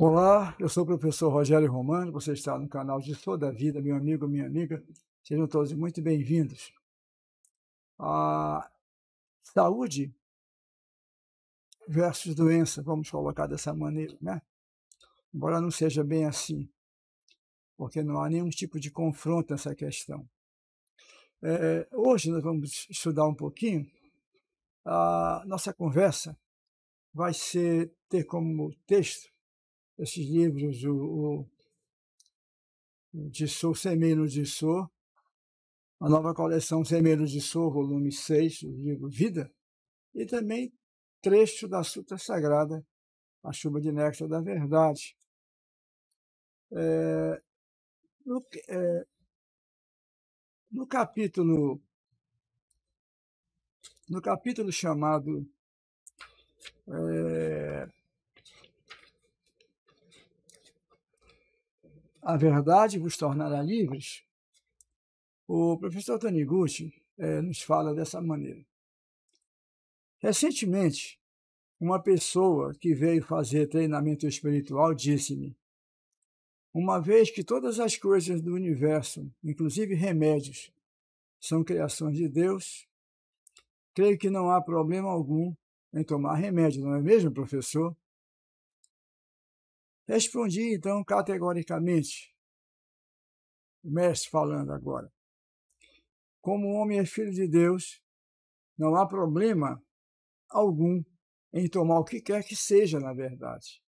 Olá, eu sou o professor Rogério Romano, você está no canal de Sou da Vida, meu amigo, minha amiga, sejam todos muito bem-vindos. A saúde versus doença, vamos colocar dessa maneira, né? Embora não seja bem assim, porque não há nenhum tipo de confronto nessa questão. Hoje nós vamos estudar um pouquinho, a nossa conversa vai ter como texto esses livros, o de Sou, Semeiro de Sou, a nova coleção Semeiro de Sou, volume 6, do livro Vida, e também trecho da Sutra Sagrada, a chuva de néctar da verdade. No, no capítulo chamado A Verdade vos tornará livres, o professor Taniguchi nos fala dessa maneira. Recentemente, uma pessoa que veio fazer treinamento espiritual disse-me: uma vez que todas as coisas do universo, inclusive remédios, são criações de Deus, creio que não há problema algum em tomar remédio, não é mesmo, professor? Respondi, então, categoricamente, o mestre falando agora. Como o homem é filho de Deus, não há problema algum em tomar o que quer que seja, na verdade.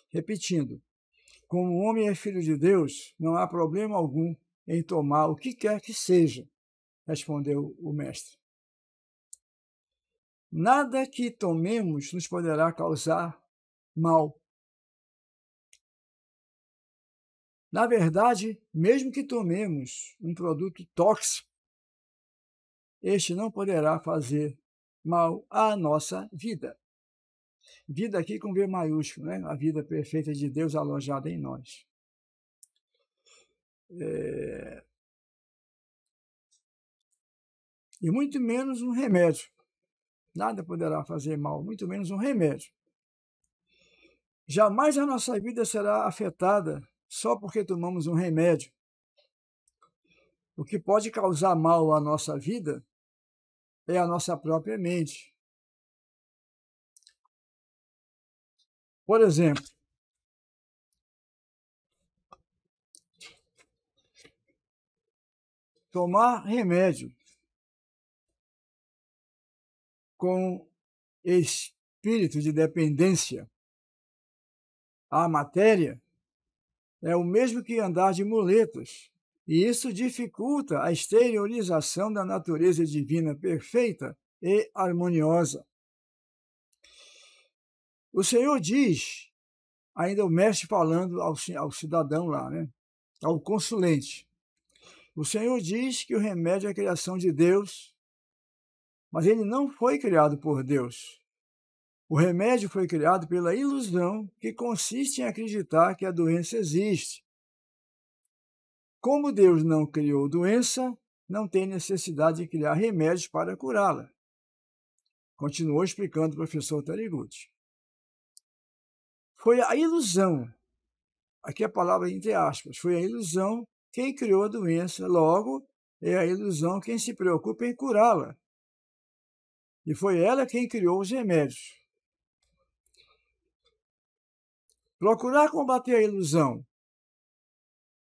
Repetindo, como o homem é filho de Deus, não há problema algum em tomar o que quer que seja, respondeu o mestre. Nada que tomemos nos poderá causar mal. Na verdade, mesmo que tomemos um produto tóxico, este não poderá fazer mal à nossa vida. Vida aqui com V maiúsculo, né? A vida perfeita de Deus alojada em nós. E muito menos um remédio. Nada poderá fazer mal, muito menos um remédio. Jamais a nossa vida será afetada só porque tomamos um remédio. O que pode causar mal à nossa vida é a nossa própria mente. Por exemplo, tomar remédio com espírito de dependência à matéria é o mesmo que andar de muletas, e isso dificulta a exteriorização da natureza divina perfeita e harmoniosa. O Senhor diz, ainda o mestre falando ao cidadão lá, né? Ao consulente, o Senhor diz que o remédio é a criação de Deus, mas ele não foi criado por Deus. O remédio foi criado pela ilusão que consiste em acreditar que a doença existe. Como Deus não criou doença, não tem necessidade de criar remédios para curá-la. Continuou explicando o professor Taniguchi. Foi a ilusão, aqui a palavra entre aspas, foi a ilusão quem criou a doença, logo é a ilusão quem se preocupa em curá-la. E foi ela quem criou os remédios. Procurar combater a ilusão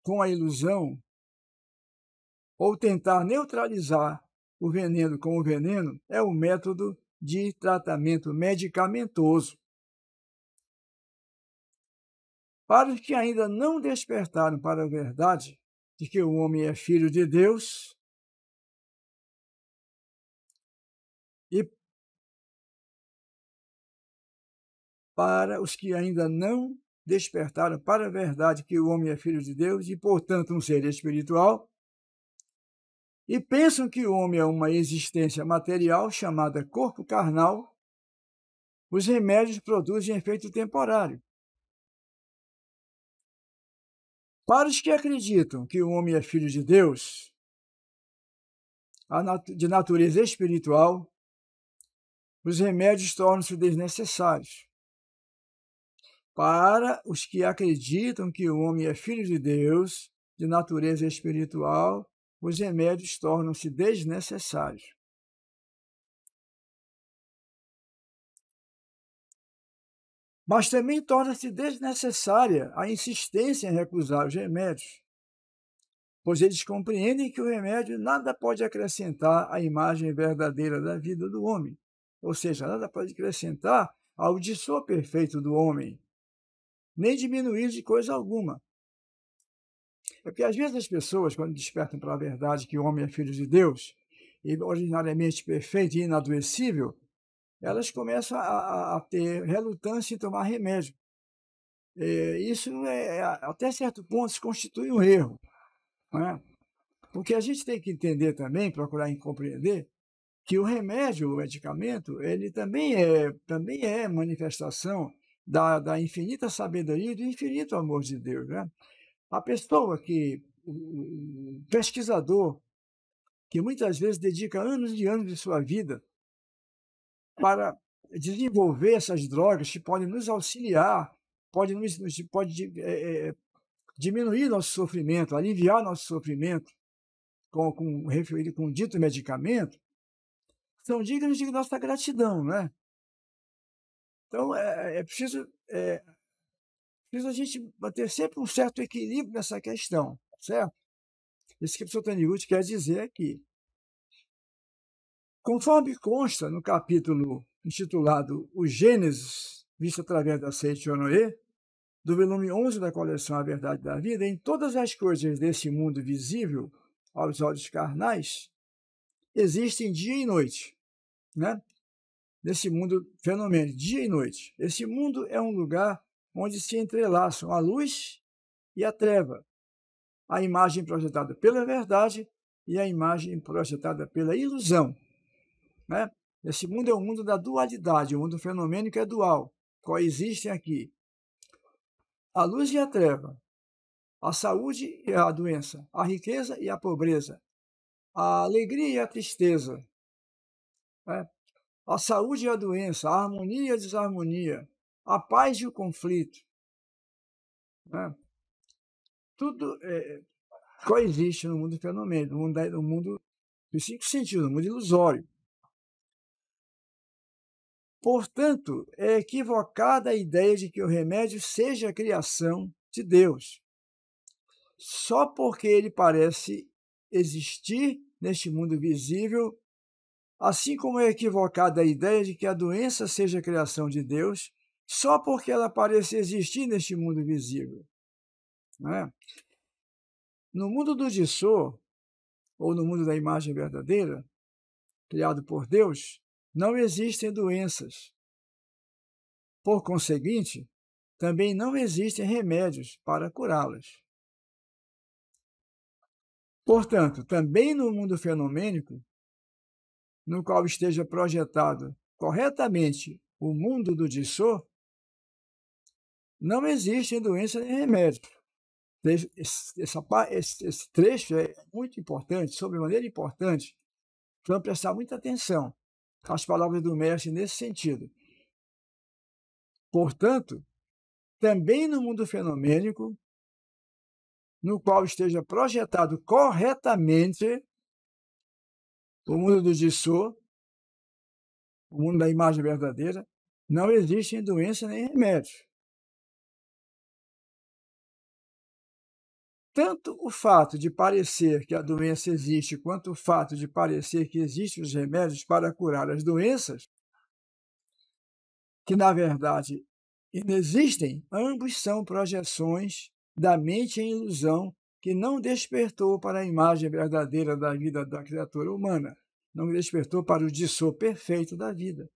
com a ilusão ou tentar neutralizar o veneno com o veneno é o método de tratamento medicamentoso. Para os que ainda não despertaram para a verdade de que o homem é filho de Deus, e para os que ainda não despertaram para a verdade que o homem é filho de Deus e, portanto, um ser espiritual, e pensam que o homem é uma existência material chamada corpo carnal, os remédios produzem efeito temporário. Para os que acreditam que o homem é filho de Deus, de natureza espiritual, os remédios tornam-se desnecessários. Para os que acreditam que o homem é filho de Deus, de natureza espiritual, os remédios tornam-se desnecessários. Mas também torna-se desnecessária a insistência em recusar os remédios, pois eles compreendem que o remédio nada pode acrescentar à imagem verdadeira da vida do homem, ou seja, nada pode acrescentar ao dispor perfeito do homem, nem diminuir de coisa alguma. É porque às vezes as pessoas, quando despertam para a verdade que o homem é filho de Deus, e ordinariamente perfeito e inadoecível, elas começam a ter relutância em tomar remédio. Isso, até certo ponto, se constitui um erro. Não é? Porque a gente tem que entender também, procurar compreender, que o remédio, o medicamento, ele também é manifestação da infinita sabedoria e do infinito amor de Deus. Né? A pessoa o pesquisador, que muitas vezes dedica anos e anos de sua vida para desenvolver essas drogas que podem nos auxiliar, pode diminuir nosso sofrimento, aliviar nosso sofrimento referido com o dito medicamento, são dignos de nossa gratidão, né? Então, é preciso a gente manter sempre um certo equilíbrio nessa questão, certo? Isso que o professor Taniguchi quer dizer aqui. Conforme consta no capítulo intitulado O Gênesis, visto através da Seiichi Onoe, do volume 11 da coleção A Verdade da Vida, em todas as coisas desse mundo visível aos olhos carnais, existem dia e noite, né? Nesse mundo fenomênico, dia e noite. Esse mundo é um lugar onde se entrelaçam a luz e a treva, a imagem projetada pela verdade e a imagem projetada pela ilusão. Né? Esse mundo é o mundo da dualidade, o mundo fenomênico é dual, coexistem aqui a luz e a treva, a saúde e a doença, a riqueza e a pobreza, a alegria e a tristeza, né? A saúde e a doença, a harmonia e a desarmonia, a paz e o conflito. Né? Tudo coexiste no mundo fenomênico, no mundo dos 5 sentidos, no mundo ilusório. Portanto, é equivocada a ideia de que o remédio seja a criação de Deus, só porque ele parece existir neste mundo visível, assim como é equivocada a ideia de que a doença seja a criação de Deus, só porque ela parece existir neste mundo visível. Não é? No mundo do Dissô, ou no mundo da imagem verdadeira, criado por Deus, não existem doenças. Por conseguinte, também não existem remédios para curá-las. Portanto, também no mundo fenomênico, no qual esteja projetado corretamente o mundo do Dissô, não existem doenças nem remédios. Esse trecho é muito importante, sobremaneira importante, para prestar muita atenção às palavras do mestre nesse sentido. Portanto, também no mundo fenomênico, no qual esteja projetado corretamente o mundo do Dissô, o mundo da imagem verdadeira, não existem doença nem remédios. Tanto o fato de parecer que a doença existe, quanto o fato de parecer que existem os remédios para curar as doenças, que na verdade inexistem, ambos são projeções da mente em ilusão que não despertou para a imagem verdadeira da vida da criatura humana, não despertou para o Dissô perfeito da vida.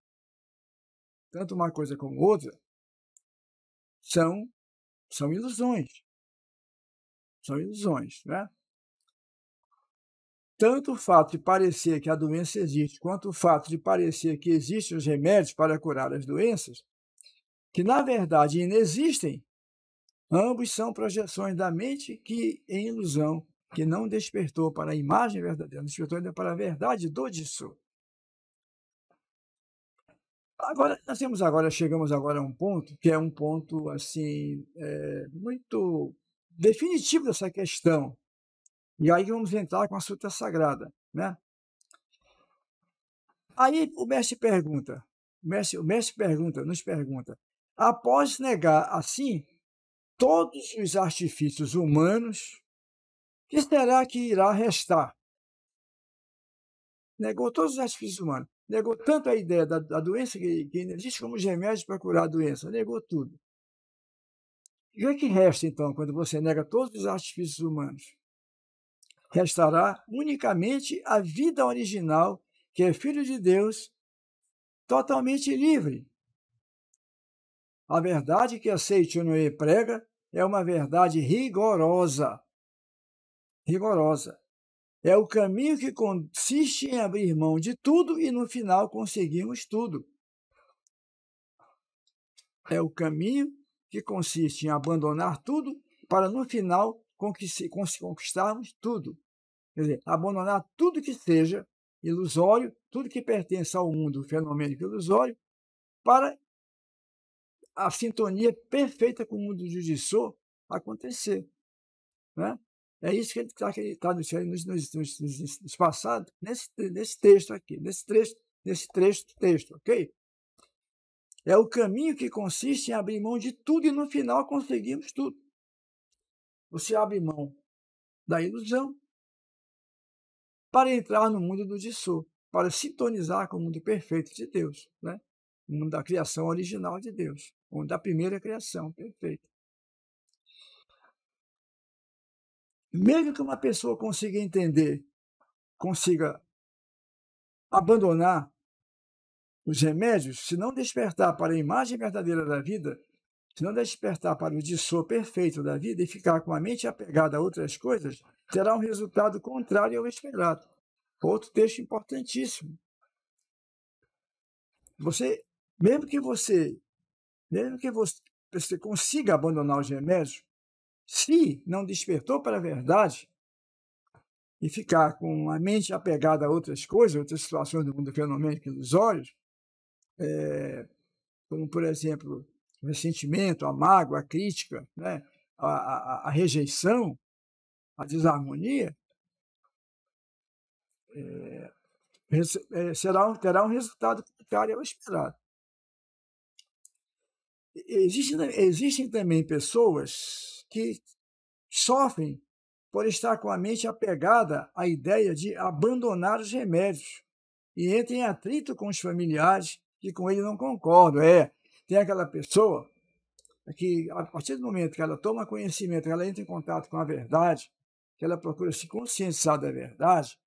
Tanto uma coisa como outra são ilusões. São ilusões, né? Tanto o fato de parecer que a doença existe, quanto o fato de parecer que existem os remédios para curar as doenças, que na verdade inexistem, ambos são projeções da mente que, em ilusão, que não despertou para a imagem verdadeira, despertou ainda para a verdade do Dissô. Agora, chegamos agora a um ponto que é um ponto assim muito definitivo dessa questão. E aí vamos entrar com a Sutra Sagrada, né? Aí o mestre pergunta, nos pergunta, após negar assim todos os artifícios humanos, que será que irá restar? Negou todos os artifícios humanos, negou tanto a ideia da doença que ainda existe como os remédios para curar a doença, negou tudo. E o que resta, então, quando você nega todos os artifícios humanos? Restará unicamente a vida original, que é Filho de Deus, totalmente livre. A verdade que a Seichonoye prega é uma verdade rigorosa. Rigorosa. É o caminho que consiste em abrir mão de tudo e no final conseguirmos tudo. É o caminho que consiste em abandonar tudo para no final conquistarmos tudo. Quer dizer, abandonar tudo que seja ilusório, tudo que pertence ao mundo fenomênico ilusório, para a sintonia perfeita com o mundo de Jujitsu acontecer. Né? É isso que ele está nos passados, nesse texto aqui, nesse texto, ok? É o caminho que consiste em abrir mão de tudo e no final conseguimos tudo. Você abre mão da ilusão para entrar no mundo do Jisoo, para sintonizar com o mundo perfeito de Deus, né? O mundo da criação original de Deus, o mundo da primeira criação perfeita. Mesmo que uma pessoa consiga entender, consiga abandonar os remédios, se não despertar para a imagem verdadeira da vida, se não despertar para o Jisoo perfeito da vida e ficar com a mente apegada a outras coisas, terá um resultado contrário ao esperado. Outro texto importantíssimo. Mesmo que você consiga abandonar os remédios, se não despertou para a verdade e ficar com a mente apegada a outras coisas, outras situações do mundo fenomênico ilusórios, como, por exemplo, o ressentimento, a mágoa, a crítica, né? a rejeição, a desarmonia, terá um resultado contrário ao esperado. Existem também pessoas que sofrem por estar com a mente apegada à ideia de abandonar os remédios e entra em atrito com os familiares que com ele não concordam. Tem aquela pessoa que, a partir do momento que ela toma conhecimento, que ela entra em contato com a verdade, que ela procura se conscientizar da verdade,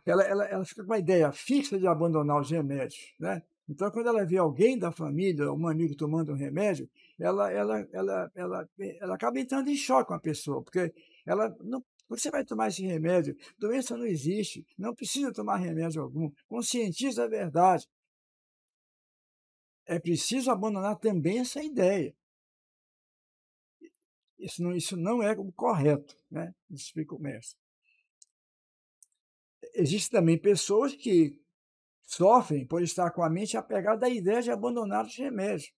ela fica com a ideia fixa de abandonar os remédios, né? Então, quando ela vê alguém da família, um amigo tomando um remédio, ela acaba entrando em choque com a pessoa, porque ela não. Você vai tomar esse remédio, doença não existe, não precisa tomar remédio algum, conscientiza a verdade. É preciso abandonar também essa ideia. Isso não é o correto, né? Explica o mestre. Existem também pessoas que sofrem por estar com a mente apegada à ideia de abandonar os remédios.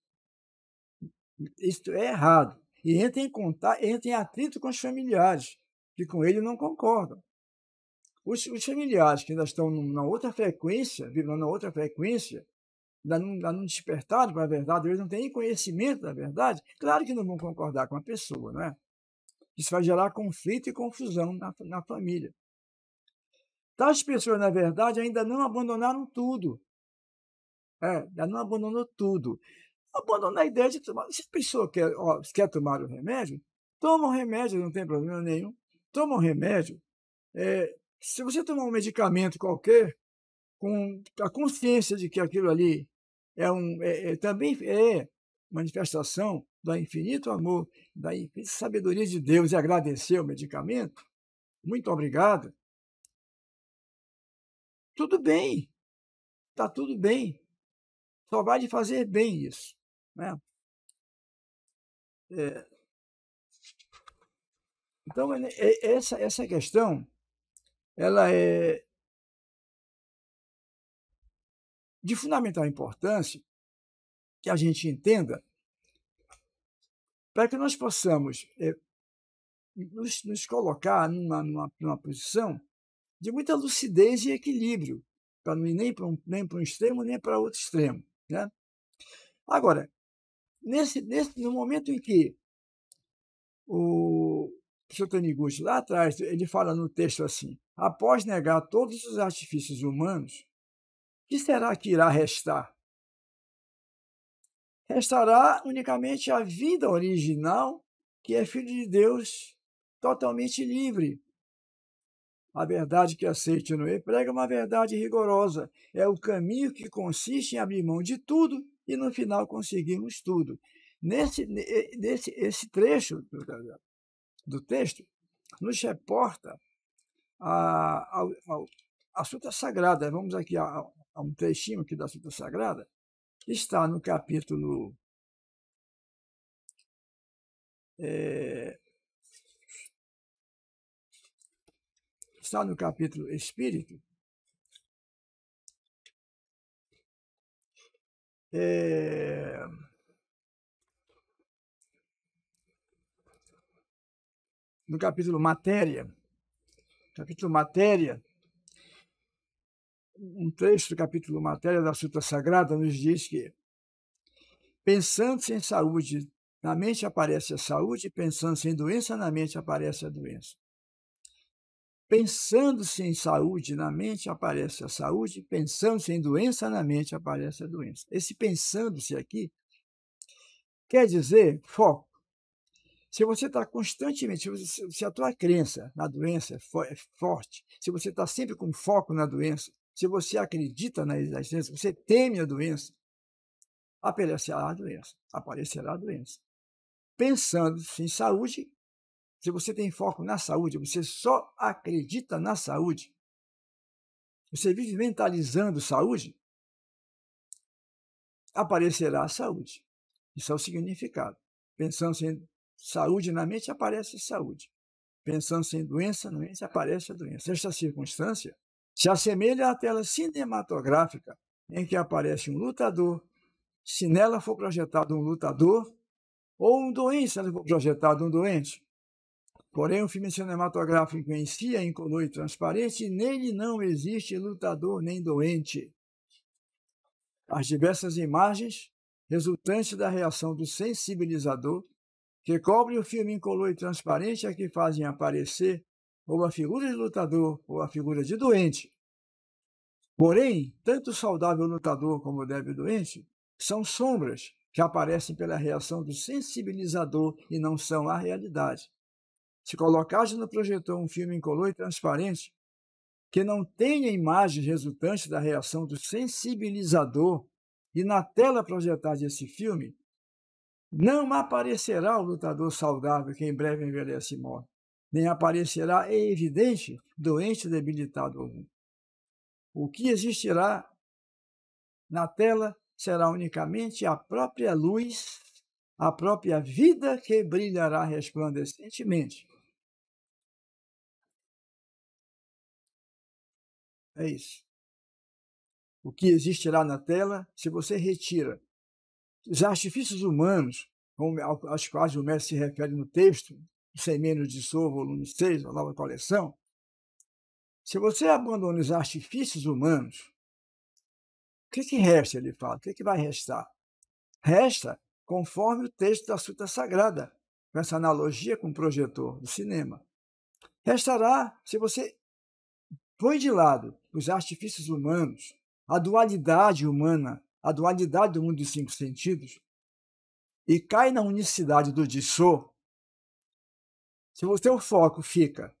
Isso é errado. E entra em atrito com os familiares, que com ele não concordam. Os familiares que ainda estão na outra frequência, vibrando na outra frequência, ainda não despertaram para a verdade, eles não têm conhecimento da verdade, claro que não vão concordar com a pessoa, não é? Isso vai gerar conflito e confusão na família. Tais pessoas, na verdade, ainda não abandonaram tudo. Ainda não abandonou tudo. Abandonar a ideia de tomar. Se a pessoa quer tomar o remédio, toma o remédio, não tem problema nenhum. Toma o remédio. Se você tomar um medicamento qualquer, com a consciência de que aquilo ali também é manifestação do infinito amor, da infinita sabedoria de Deus, e agradecer o medicamento, muito obrigado. Tudo bem, está tudo bem. Só vai lhe fazer bem isso. Né? Então, essa questão, ela é de fundamental importância que a gente entenda para que nós possamos nos colocar numa posição de muita lucidez e equilíbrio, para não ir nem para um extremo, nem para outro extremo, né? Agora, no momento em que o professor Taniguchi, lá atrás, ele fala no texto assim: após negar todos os artifícios humanos, o que será que irá restar? Restará unicamente a vida original, que é filho de Deus, totalmente livre. A verdade que aceite no prega uma verdade rigorosa. É o caminho que consiste em abrir mão de tudo e, no final, conseguirmos tudo. Esse trecho do texto nos reporta a Sutra Sagrada. Vamos aqui a um trechinho aqui da Sutra Sagrada, que está no capítulo... está no capítulo Espírito, no capítulo Matéria, um trecho do capítulo Matéria da Sutra Sagrada nos diz que, pensando-se em saúde, na mente aparece a saúde, pensando-se em doença, na mente aparece a doença. Pensando-se em saúde, na mente aparece a saúde, pensando-se em doença, na mente aparece a doença. Esse pensando-se aqui quer dizer foco. Se você está constantemente, se a tua crença na doença é forte, se você está sempre com foco na doença, se você acredita na existência, você teme a doença, aparecerá a doença. Pensando-se em saúde, se você tem foco na saúde, você só acredita na saúde, você vive mentalizando saúde, aparecerá a saúde. Isso é o significado. Pensando-se em saúde na mente, aparece saúde. Pensando-se em doença, na mente aparece a doença. Esta circunstância se assemelha à tela cinematográfica em que aparece um lutador, se nela for projetado um lutador, ou um doente, se nela for projetado um doente. Porém, o filme cinematográfico em si é incolor e transparente, e nele não existe lutador nem doente. As diversas imagens resultantes da reação do sensibilizador, que cobre o filme incolor e transparente, é que fazem aparecer ou a figura de lutador ou a figura de doente. Porém, tanto o saudável lutador como o débil doente são sombras que aparecem pela reação do sensibilizador e não são a realidade. Se colocares no projetor um filme incolor e transparente, que não tenha imagens resultantes da reação do sensibilizador, e na tela projetada esse filme, não aparecerá o lutador saudável que em breve envelhece e morre, nem aparecerá, é evidente, doente debilitado algum. O que existirá na tela será unicamente a própria luz, a própria vida que brilhará resplandecentemente. É isso. O que existirá na tela, se você retira os artifícios humanos, aos quais o mestre se refere no texto, Sem Menos de Sou, volume 6, a nova coleção, se você abandona os artifícios humanos, o que resta, ele fala? O que vai restar? Resta conforme o texto da Sutra Sagrada, com essa analogia com o projetor do cinema. Restará, se você põe de lado os artifícios humanos, a dualidade humana, a dualidade do mundo dos cinco sentidos, e cai na unicidade do Dissô, se o teu foco fica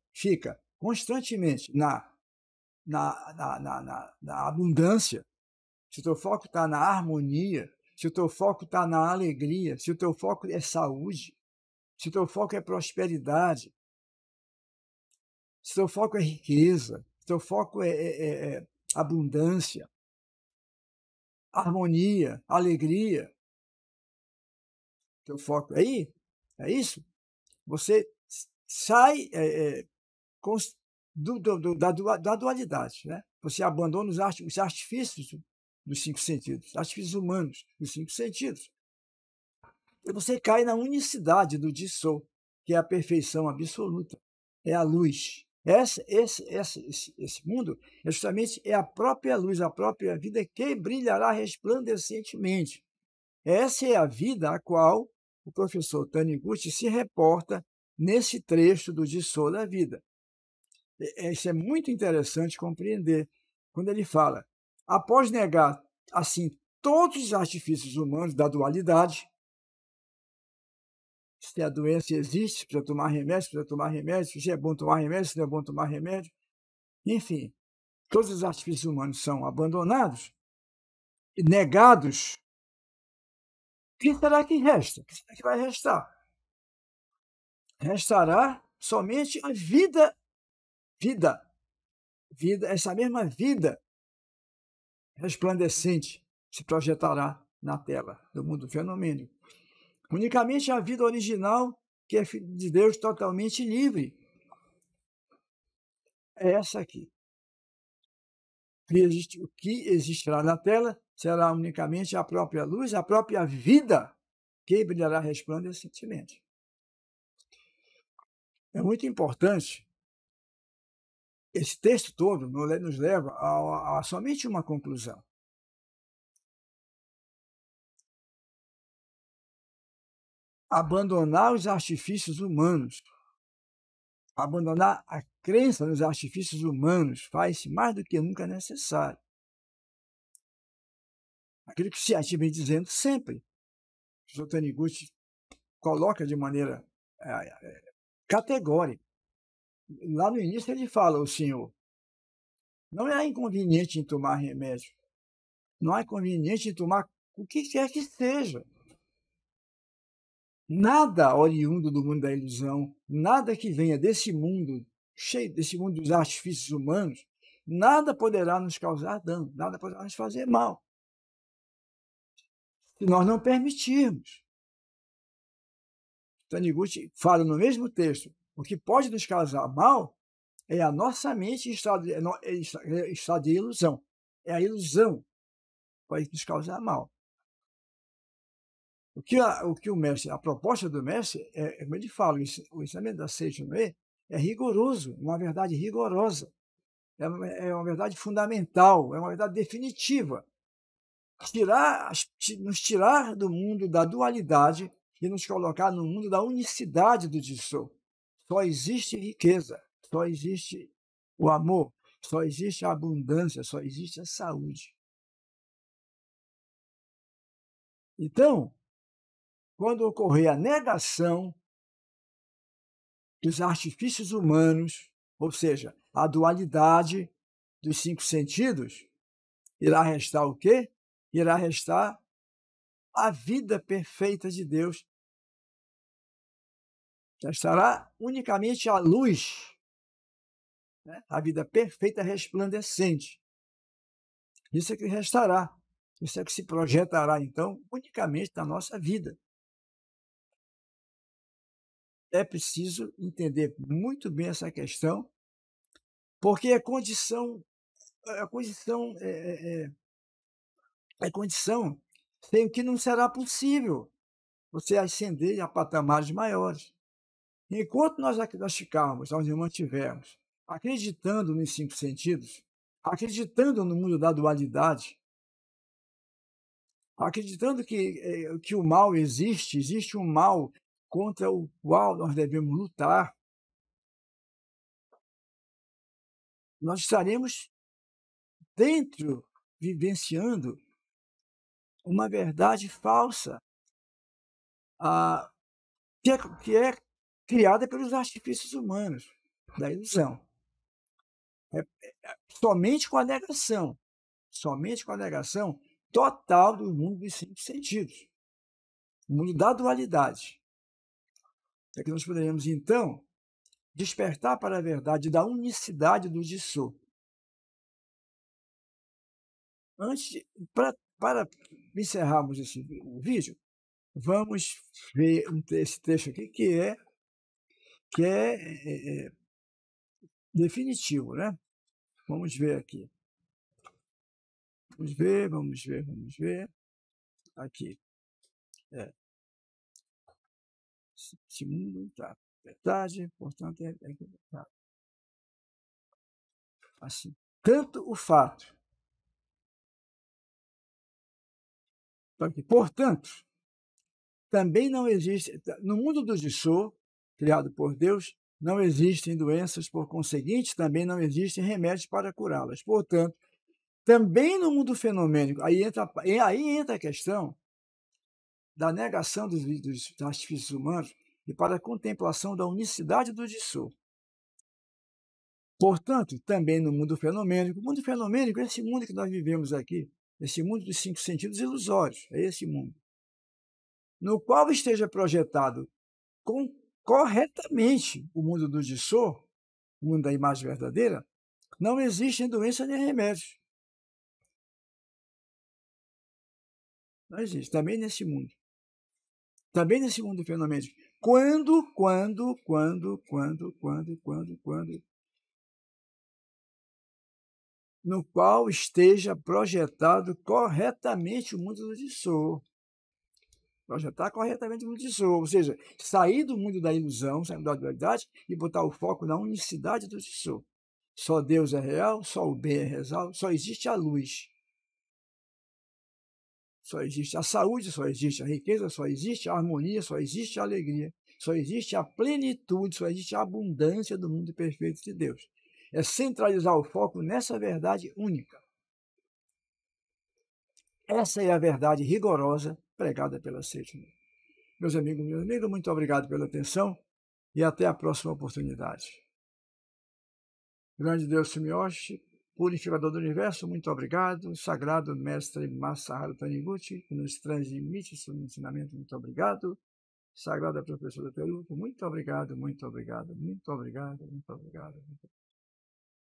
constantemente na abundância, se o teu foco está na harmonia, se o teu foco está na alegria, se o teu foco é saúde, se o teu foco é prosperidade, se o teu foco é riqueza, se o teu foco é abundância, harmonia, alegria, teu foco aí, é isso? Você sai da dualidade, né? Você abandona os artifícios dos 5 sentidos, artifícios humanos dos 5 sentidos. E você cai na unicidade do Dissou, que é a perfeição absoluta, é a luz. Esse mundo justamente é a própria luz, a própria vida que brilhará resplandecentemente. Essa é a vida a qual o professor Taniguchi se reporta nesse trecho do Dissou da vida. Isso é muito interessante compreender quando ele fala: após negar assim todos os artifícios humanos da dualidade, se a doença existe, precisa tomar remédio, se é bom tomar remédio, se não é bom tomar remédio, enfim, todos os artifícios humanos são abandonados e negados. O que será que resta? O que será que vai restar? Restará somente a vida, essa mesma vida resplandecente se projetará na tela do mundo fenomênico. Unicamente a vida original, que é filho de Deus totalmente livre. É essa aqui. O que existirá na tela será unicamente a própria luz, a própria vida, que brilhará resplandecentemente. É muito importante. Esse texto todo nos leva a somente uma conclusão. Abandonar os artifícios humanos, abandonar a crença nos artifícios humanos faz-se mais do que nunca necessário. Aquilo que se vem dizendo sempre. O professor Taniguchi coloca de maneira categórica. Lá no início ele fala: o senhor, não há inconveniente em tomar remédio, não há inconveniente em tomar o que quer que seja. Nada oriundo do mundo da ilusão, nada que venha desse mundo, cheio desse mundo dos artifícios humanos, nada poderá nos causar dano, nada poderá nos fazer mal, se nós não permitirmos. Taniguchi fala no mesmo texto: o que pode nos causar mal é a nossa mente em estado de ilusão. É a ilusão que pode nos causar mal. O que o mestre, a proposta do mestre, como ele fala, o ensinamento da Seicho-no-e é rigoroso, uma verdade rigorosa, é uma verdade fundamental, é uma verdade definitiva. Nos tirar do mundo da dualidade e nos colocar no mundo da unicidade do Dissou. Só existe riqueza, só existe o amor, só existe a abundância, só existe a saúde. Então, quando ocorrer a negação dos artifícios humanos, ou seja, a dualidade dos 5 sentidos, irá restar o quê? Irá restar a vida perfeita de Deus. Restará unicamente a luz, né? A vida perfeita resplandecente. Isso é que restará. Isso é que se projetará, então, unicamente na nossa vida. É preciso entender muito bem essa questão, porque é condição sem o que não será possível você ascender a patamares maiores. Enquanto nós ficarmos, nós nos mantivermos acreditando nos 5 sentidos, acreditando no mundo da dualidade, acreditando que o mal existe um mal contra o qual nós devemos lutar, nós estaremos vivenciando uma verdade falsa, que é criada pelos artifícios humanos da ilusão. Somente com a negação total do mundo dos 5 sentidos, o mundo da dualidade. É que nós poderemos, então, despertar para a verdade da unicidade do Dissou. Para encerrarmos esse vídeo, vamos ver esse texto aqui que é definitivo, né? Vamos ver aqui. Vamos ver. Aqui. Esse mundo tá. Verdade, portanto, tá. Assim. Tanto o fato. Portanto, também não existe, no mundo do Dissô, criado por Deus, não existem doenças, por conseguinte, também não existem remédios para curá-las. Portanto, também no mundo fenomênico, aí entra a questão da negação dos artifícios humanos e para a contemplação da unicidade do Dissô. Portanto, também no mundo fenomênico, é esse mundo que nós vivemos aqui, esse mundo dos 5 sentidos ilusórios, é esse mundo, no qual esteja projetado corretamente o mundo do Dissô, o mundo da imagem verdadeira, não existem doença nem remédios. Não existe, também nesse mundo. Também nesse mundo fenomênico. Quando no qual esteja projetado corretamente o mundo do Dissô. Projetar corretamente o mundo do Dissô, ou seja, sair do mundo da ilusão, sair da dualidade e botar o foco na unicidade do Dissô. Só Deus é real, só o bem é real, só existe a luz. Só existe a saúde, só existe a riqueza, só existe a harmonia, só existe a alegria, só existe a plenitude, só existe a abundância do mundo perfeito de Deus. É centralizar o foco nessa verdade única. Essa é a verdade rigorosa pregada pela Sétima. Meus amigos, muito obrigado pela atenção e até a próxima oportunidade. Grande Deus Semioshi, purificador do universo, muito obrigado. Sagrado Mestre Masaharu Taniguchi, que nos transmite seu ensinamento, muito obrigado. Sagrada Professora Teruco, muito obrigado.